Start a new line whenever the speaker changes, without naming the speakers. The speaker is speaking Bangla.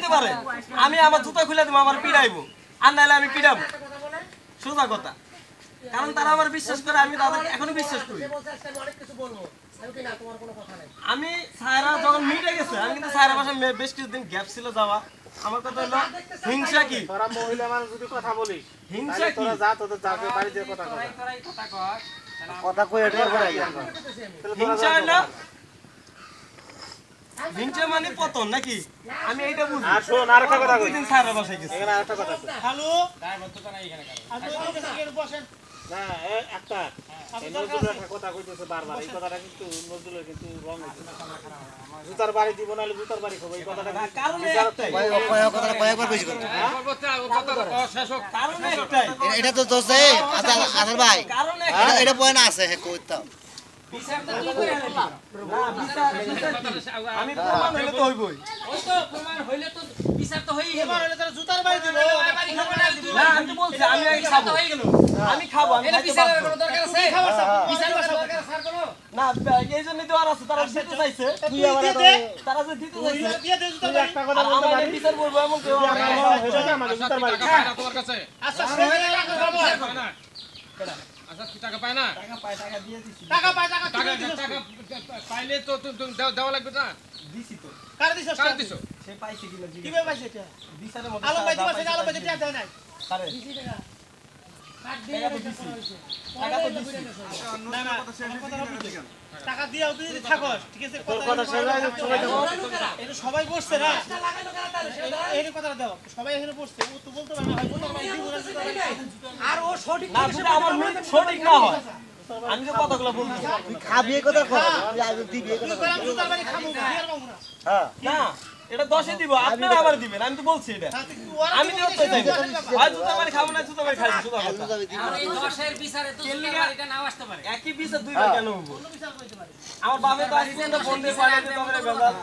হইতে পারে আমি আমার জুতা খুলে দেবো আমার পিড়াইবো আর নাহলে আমি পিড়াবো সোজা কথা কারণ তারা আমার বিশ্বাস করে আমি তাদেরকে এখনো বিশ্বাস করি আমি সায়রা যখন মিটে গেছে আমি কিন্তু সায়রা বাসায় বেশ কিছুদিন গ্যাপ ছিল যাওয়া আমার কথা হলো হিংসা কি
তোরা মহিলা মানুষ যদি কথা বলিস
হিংসা কি
তোরা যা তোদের যাবে বাড়ি যে কথা কয়
কথা কই এটা করে
হিংসা হলো হিংসা মানে পতন নাকি আমি এইটা বুঝি
আর শোন আরেকটা কথা কই
দিন সায়রা বাসায় গেছে
এখানে আরেকটা কথা কই
হ্যালো
ড্রাইভার তো না এখানে
আপনি বসেন
না একটা নজরুল একটা কথা কইতেছে বারবার এই কথাটা কিন্তু নজরুলের কিন্তু রং হইছে জুতার বাড়ি দিব নালে জুতার বাড়ি খাবো এই কথাটা
কারণ একটাই
কথা কয়েকবার বেশি করে
কারণ একটাই
এটা তো দোষ এ আদার ভাই
কারণ
এটা পয়েন্ট আছে হ্যাঁ কইতাম
বিচার তো তুই করে আনবি
না আমি প্রমাণ হইলে তো হইবই
ওই তো প্রমাণ হইলে তো বিচার তো হইই গেল
এবার হলে তারা জুতার বাড়ি দিল
বাড়ি খাবো না দিব
না আমি তো বলছি আমি আগে
বিচার
খাবো
তো হয়ে গেল
আমি খাবো আমি
এটা
খাইতে
বিচারের
পারবো।
কোনো দরকার আছে
খাবার
বিচার করার দরকার স্যার কোনো
না এই জন্যই তো আর আছে তারা দিতে চাইছে
তুই দিয়ে দে
তারা যে দিতে চাইছে
দিয়ে দে জুতার
তুই
বাড়ি
একটা কথা
আর
বলতে
আমার
পারিস
বিচার করবো এমন কেউ আমার নাই।
এটা কি আমাদের জুতার বাড়ি
আচ্ছা সেদিন টাকা পাবো
আচ্ছা টাকা পায় না
টাকা পায় টাকা দিয়ে দিছি
টাকা পায় টাকা
টাকা
তুই দিছিস
টাকা পাইলে তো দেওয়া লাগবে না
দিছি তো
কার দিছিস
কার দিছো
সে পাইছে কিনা জিজ্ঞেস
কিভাবে পাইছিস এটা
বিচারের মধ্যে
আলো পাই
যা
দিবা
পাইছে
আলো পাই
তাই
দিতে দেয় নাই
পারে।
কাট দিয়ে
টাকা তো দিছি টাকা তো দিছি
না না টাকা দিয়াও তুই যদি থাকস ঠিক আছে
তোর কথা শেষ হয়ে গেছে, সবাই দেবো।
এটা সবাই বসছে না এই কথাটা দাও সবাই এখানে বসছে ও তো বলতে পারে না হয় জুতার বাড়ি দিব না জুতার বাড়ি
আর ও সঠিক
না যদি আমার মুখ সঠিক না হয় আমি যে কথাগুলো বলছি
তুই খাবি এই কথা কর তুই আগে দিবি এই
তুই
কথা
কইলাম জুতার বাড়ি খাবো বিয়ার পাবো না
হ্যাঁ
না এটা 10 এ দিব আপনারা আবার দিবেন আমি তো বলছি এটা
হ্যাঁ, তুই ওরা
আমি
দিব,
তো চাই
তুই ওরা দিবা।
হয় জুতা মারি খাবো না জুতা মারি খাইছি সুদা কথা
আর এই 10 এর বিচারে তো জুতার বাড়িটা নাও আসতে পারে
একই বিচার দুইবার কেন হবো
অন্য বিচার করতে পারে
আমার বাপে তো আজকে বন্ধে পারে তো